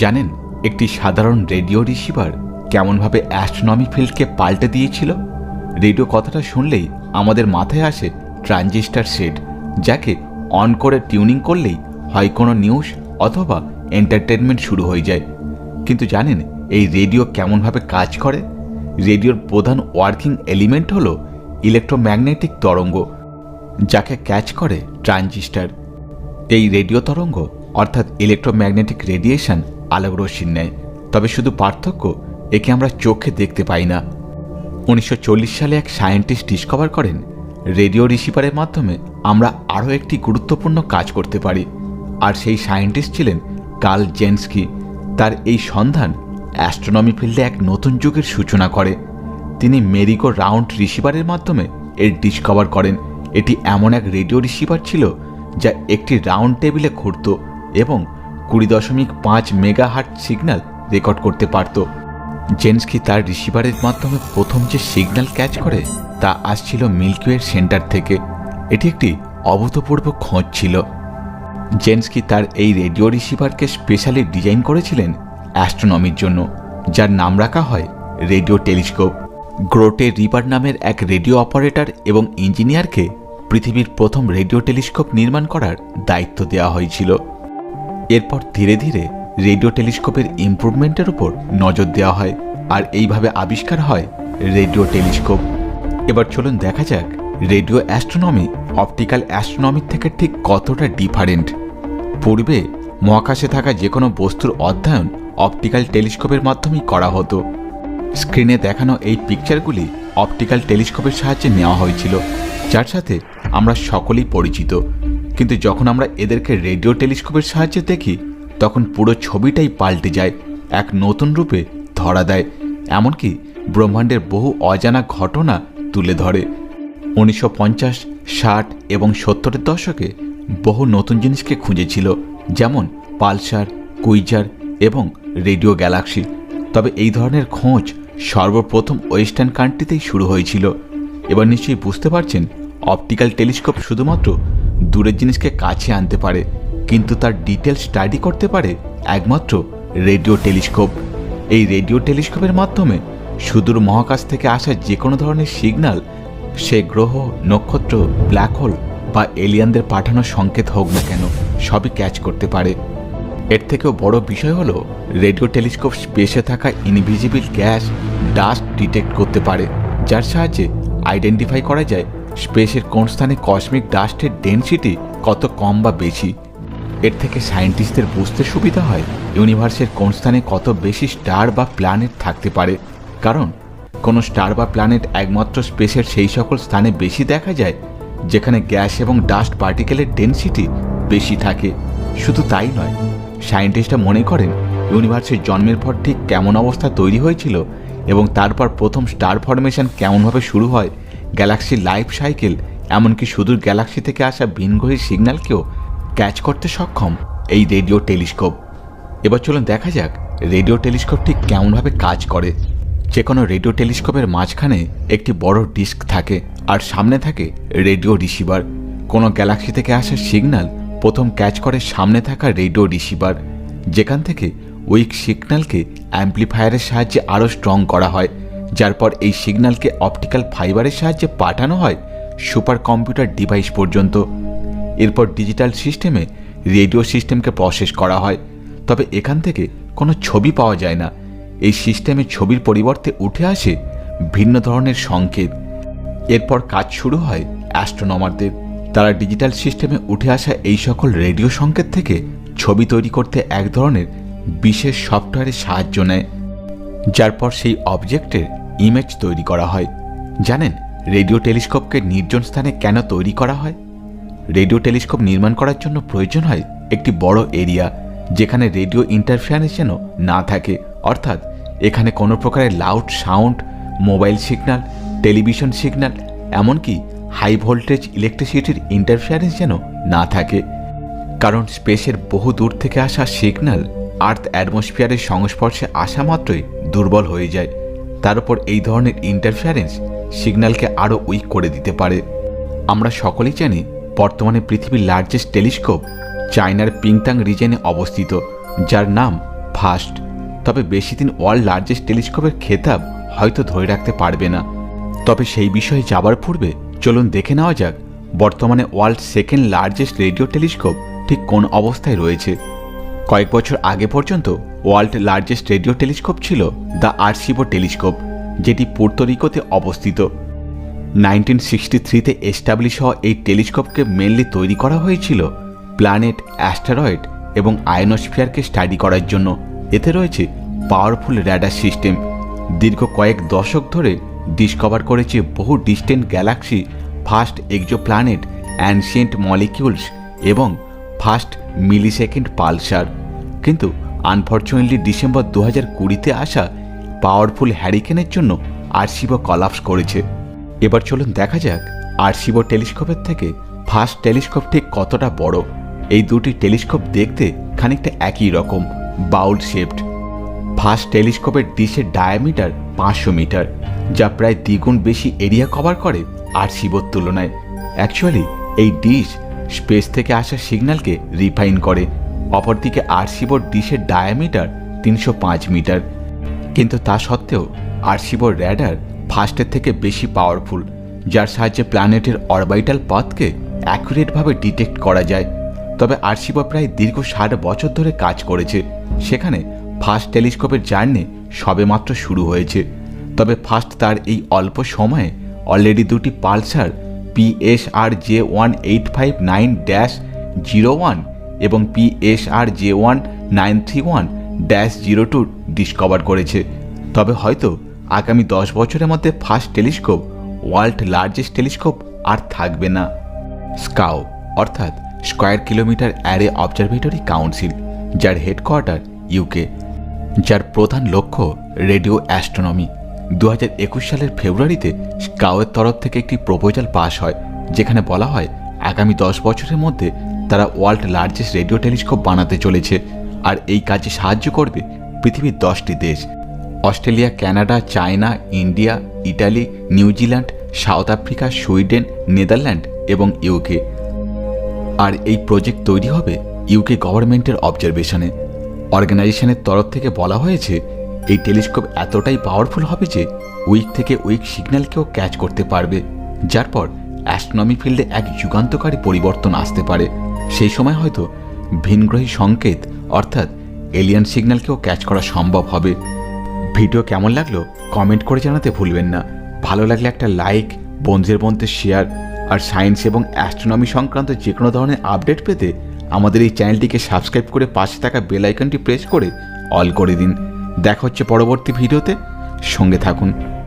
জানেন একটি সাধারণ রেডিও রিসিভার কেমনভাবে অ্যাস্ট্রোনমি ফিল্ডকে পাল্টে দিয়েছিল? রেডিও কথাটা শুনলেই আমাদের মাথায় আসে ট্রানজিস্টার সেট, যাকে অন করে টিউনিং করলেই হয় কোনো নিউজ অথবা এন্টারটেনমেন্ট শুরু হয়ে যায়। কিন্তু জানেন এই রেডিও কেমনভাবে কাজ করে? রেডিওর প্রধান ওয়ার্কিং এলিমেন্ট হলো ইলেকট্রোম্যাগনেটিক তরঙ্গ, যাকে ক্যাচ করে ট্রানজিস্টার। এই রেডিও তরঙ্গ অর্থাৎ ইলেকট্রোম্যাগনেটিক রেডিয়েশন আলোক রশ্মির ন্যায়, তবে শুধু পার্থক্য একে আমরা চোখে দেখতে পাই না। 1940 সালে এক সায়েন্টিস্ট ডিসকভার করেন রেডিও রিসিভারের মাধ্যমে আমরা আরও একটি গুরুত্বপূর্ণ কাজ করতে পারি, আর সেই সায়েন্টিস্ট ছিলেন কার্ল জেনস্কি। তার এই সন্ধান অ্যাস্ট্রোনমি ফিল্ডে এক নতুন যুগের সূচনা করে। তিনি মেরিগো রাউন্ড রিসিভারের মাধ্যমে এর ডিসকভার করেন। এটি এমন এক রেডিও রিসিভার ছিল যা একটি রাউন্ড টেবিলে ঘুরত এবং 20.5 মেগাহার্টজ সিগন্যাল রেকর্ড করতে পারত। জেনস্কি তার রিসিভারের মাধ্যমে প্রথম যে সিগন্যাল ক্যাচ করে তা আসছিল মিল্কিওয়ের সেন্টার থেকে। এটি একটি অভূতপূর্ব খোঁজ ছিল। জেনস্কি তার এই রেডিও রিসিভারকে স্পেশালি ডিজাইন করেছিলেন অ্যাস্ট্রোনমির জন্য, যার নাম রাখা হয় রেডিও টেলিস্কোপ। গ্রোটে রিপার নামের এক রেডিও অপারেটর এবং ইঞ্জিনিয়ারকে পৃথিবীর প্রথম রেডিও টেলিস্কোপ নির্মাণ করার দায়িত্ব দেওয়া হয়েছিল। এরপর ধীরে ধীরে রেডিও টেলিস্কোপের ইমপ্রুভমেন্টের উপর নজর দেওয়া হয়, আর এইভাবে আবিষ্কার হয় রেডিও টেলিস্কোপ। এবার চলুন দেখা যাক রেডিও অ্যাস্ট্রোনমি অপটিক্যাল অ্যাস্ট্রোনমির থেকে ঠিক কতটা ডিফারেন্ট। পূর্বে মহাকাশে থাকা যে কোনো বস্তুর অধ্যয়ন অপটিক্যাল টেলিস্কোপের মাধ্যমেই করা হতো। স্ক্রিনে দেখানো এই পিকচারগুলি অপটিক্যাল টেলিস্কোপের সাহায্যে নেওয়া হয়েছিল, যার সাথে আমরা সকলেই পরিচিত। কিন্তু যখন আমরা এদেরকে রেডিও টেলিস্কোপের সাহায্যে দেখি তখন পুরো ছবিটাই পাল্টে যায়, এক নতুন রূপে ধরা দেয়, এমনকি ব্রহ্মাণ্ডের বহু অজানা ঘটনা তুলে ধরে। 1950, 60 এবং 70-এর দশকে বহু নতুন জিনিসকে খুঁজেছিল, যেমন পালসার, কুইজার এবং রেডিও গ্যালাক্সি। তবে এই ধরনের খোঁজ সর্বপ্রথম ওয়েস্টার্ন কান্ট্রিতেই শুরু হয়েছিল। এবার নিশ্চয়ই বুঝতে পারছেন অপটিক্যাল টেলিস্কোপ শুধুমাত্র দূরের জিনিসকে কাছে আনতে পারে, কিন্তু তার ডিটেল স্টাডি করতে পারে একমাত্র রেডিও টেলিস্কোপ। এই রেডিও টেলিস্কোপের মাধ্যমে সুদূর মহাকাশ থেকে আসা যে কোনো ধরনের সিগন্যাল, সে গ্রহ, নক্ষত্র, ব্ল্যাক হোল বা এলিয়ানদের পাঠানো সংকেত হোক না কেন, সবই ক্যাচ করতে পারে। এর থেকেও বড় বিষয় হলো রেডিও টেলিস্কোপ স্পেসে থাকা ইনভিজিবল গ্যাস, ডাস্ট ডিটেক্ট করতে পারে, যার সাহায্যে আইডেন্টিফাই করা যায় স্পেসের কোন স্থানে কসমিক ডাস্টের ডেনসিটি কত কম বা বেশি। এর থেকে সায়েন্টিস্টদের বুঝতে সুবিধা হয় ইউনিভার্সের কোন স্থানে কত বেশি স্টার বা প্ল্যানেট থাকতে পারে, কারণ কোনো স্টার বা প্ল্যানেট একমাত্র স্পেসের সেই সকল স্থানে বেশি দেখা যায় যেখানে গ্যাস এবং ডাস্ট পার্টিকেলের ডেনসিটি বেশি থাকে। শুধু তাই নয়, সায়েন্টিস্টরা মনে করেন ইউনিভার্সের জন্মের পর ঠিক কেমন অবস্থা তৈরি হয়েছিল এবং তারপর প্রথম স্টার ফরমেশন কেমনভাবে শুরু হয়, গ্যালাক্সির লাইফ সাইকেল, এমনকি সুদূর গ্যালাক্সি থেকে আসা ভিনগ্রহীর সিগন্যালকেও ক্যাচ করতে সক্ষম এই রেডিও টেলিস্কোপ। এবার চলুন দেখা যাক রেডিও টেলিস্কোপ ঠিক কেমনভাবে কাজ করে। যে কোনো রেডিও টেলিস্কোপের মাঝখানে একটি বড় ডিস্ক থাকে, আর সামনে থাকে রেডিও রিসিভার। কোনো গ্যালাক্সি থেকে আসা সিগন্যাল প্রথম ক্যাচ করে সামনে থাকা রেডিও রিসিভার, যেখান থেকে উইক সিগন্যালকে অ্যাম্প্লিফায়ারের সাহায্যে আরও স্ট্রং করা হয়, যার পর এই সিগন্যালকে অপটিক্যাল ফাইবারের সাহায্যে পাঠানো হয় সুপার কম্পিউটার ডিভাইস পর্যন্ত। এরপর ডিজিটাল সিস্টেমে রেডিও সিস্টেমকে প্রসেস করা হয়, তবে এখান থেকে কোনো ছবি পাওয়া যায় না। এই সিস্টেমে ছবির পরিবর্তে উঠে আসে ভিন্ন ধরনের সংকেত। এরপর কাজ শুরু হয় অ্যাস্ট্রোনমারদের। তারা ডিজিটাল সিস্টেমে উঠে আসা এই সকল রেডিও সংকেত থেকে ছবি তৈরি করতে এক ধরনের বিশেষ সফটওয়্যারের সাহায্য নেয়, যার পর সেই অবজেক্টের ইমেজ তৈরি করা হয়। জানেন রেডিও টেলিস্কোপকে নির্জন স্থানে কেন তৈরি করা হয়? রেডিও টেলিস্কোপ নির্মাণ করার জন্য প্রয়োজন হয় একটি বড় এরিয়া, যেখানে রেডিও ইন্টারফারেন্স যেন না থাকে, অর্থাৎ এখানে কোনো প্রকারের loud sound, mobile signal, television signal, এমনকি হাই ভোল্টেজ ইলেকট্রিসিটির ইন্টারফারেন্স যেন না থাকে। কারণ স্পেসের বহু দূর থেকে আসা সিগন্যাল আর্থ অ্যাটমসফিয়ারের সংস্পর্শে আসা মাত্রই দুর্বল হয়ে যায়। তার উপর এই ধরনের ইন্টারফারেন্স সিগন্যালকে আরও উইক করে দিতে পারে। আমরা সকলেই জানি বর্তমানে পৃথিবীর লার্জেস্ট টেলিস্কোপ চায়নার পিংতাং রিজনে অবস্থিত, যার নাম ফার্স্ট, তবে বেশি দিন ওয়ার্ল্ড লার্জেস্ট টেলিস্কোপের খেতাব হয়তো ধরে রাখতে পারবে না। তবে সেই বিষয়ে যাবার পূর্বে চলুন দেখে নেওয়া যাক বর্তমানে world second largest radio telescope ঠিক কোন অবস্থায় রয়েছে। কয়েক বছর আগে পর্যন্ত ওয়ার্ল্ড লার্জেস্ট রেডিও টেলিস্কোপ ছিল দ্য আরসিবো টেলিস্কোপ, যেটি পুর্তোরিকোতে অবস্থিত। 1963-তে এস্টাবলিশ হওয়া এই টেলিস্কোপকে মেনলি তৈরি করা হয়েছিল প্ল্যানেট, অ্যাস্টেরয়েড এবং আয়নোস্ফিয়ারকে স্টাডি করার জন্য। এতে রয়েছে পাওয়ারফুল র্যাডার সিস্টেম। দীর্ঘ কয়েক দশক ধরে ডিসকভার করেছে বহু distant Galaxy, fast exoplanet, ancient molecules এবং ফাস্ট মিলিসেকেন্ড পালসার। কিন্তু আনফর্চুনেটলি ডিসেম্বর 2020-তে আসা পাওয়ারফুল হ্যারিকেনের জন্য আরসিবো কলাপস করেছে। এবার চলুন দেখা যাক আরসিবো টেলিস্কোপের থেকে ফাস্ট টেলিস্কোপ ঠিক কতটা বড়। এই দুটি টেলিস্কোপ দেখতে খানিকটা একই রকম, বাউল শেপড। ফাস্ট টেলিস্কোপের ডিশের ডায়ামিটার 500 মিটার, যা প্রায় দ্বিগুণ বেশি এরিয়া কভার করে আরসিবোর তুলনায়। অ্যাকচুয়ালি এই ডিশ স্পেস থেকে আসা সিগন্যালকে রিফাইন করে। অপরদিকে আরসিবোর ডিশের ডায়ামিটার 305 মিটার। কিন্তু তা সত্ত্বেও আরসিবোর র্যাডার ফাস্টের থেকে বেশি পাওয়ারফুল, যার সাহায্যে প্ল্যানেটের অরবিটাল পথকে অ্যাকুরেটভাবে ডিটেক্ট করা যায়। তবে আরসিবো প্রায় দীর্ঘ 60 বছর ধরে কাজ করেছে, সেখানে ফাস্ট টেলিস্কোপের জার্নি সবেমাত্র শুরু হয়েছে। তবে ফাস্ট তার এই অল্প সময়ে অলরেডি দুটি পালসার PSRJ1859-01 এবং PSRJ1931-02 ডিসকভার করেছে। তবে হয়তো আগামী 10 বছরের মধ্যে FAST telescope world largest telescope আর থাকবে না। স্কাও অর্থাৎ square kilometre array observatory council, যার হেডকোয়ার্টার ইউকে, যার প্রধান লক্ষ্য রেডিও অ্যাস্ট্রোনমি। 2021 সালের ফেব্রুয়ারিতে স্কাওয়ের তরফ থেকে একটি প্রপোজাল পাস হয়, যেখানে বলা হয় আগামী 10 বছরের মধ্যে তারা ওয়ার্ল্ড লার্জেস্ট রেডিও টেলিস্কোপ বানাতে চলেছে। আর এই কাজে সাহায্য করবে পৃথিবীর 10টি দেশ: Australia, Canada, China, India, Italy, New Zealand, south Africa, Sweden, Netherland এবং ইউকে। আর এই প্রজেক্ট তৈরি হবে ইউকে গভর্নমেন্টের অবজারভেশনে। অর্গানাইজেশনের তরফ থেকে বলা হয়েছে এই টেলিস্কোপ এতটাই পাওয়ারফুল হবে যে উইক থেকে উইক সিগন্যালকেও ক্যাচ করতে পারবে, যার পর অ্যাস্ট্রোনমি ফিল্ডে এক যুগান্তকারী পরিবর্তন আসতে পারে। সেই সময় হয়তো ভিনগ্রহী সংকেত অর্থাৎ এলিয়ান সিগন্যালকেও ক্যাচ করা সম্ভব হবে। ভিডিও কেমন লাগলো কমেন্ট করে জানাতে ভুলবেন না। ভালো লাগলে একটা লাইক, বন্ধুদের মধ্যে শেয়ার, আর সায়েন্স এবং অ্যাস্ট্রোনমি সংক্রান্ত যে কোনো ধরনের আপডেট পেতে আমাদের এই চ্যানেলটিকে সাবস্ক্রাইব করে পাশে থাকা বেল আইকনটি প্রেস করে অল করে দিন। দেখা হচ্ছে পরবর্তী ভিডিওতে, সঙ্গে থাকুন।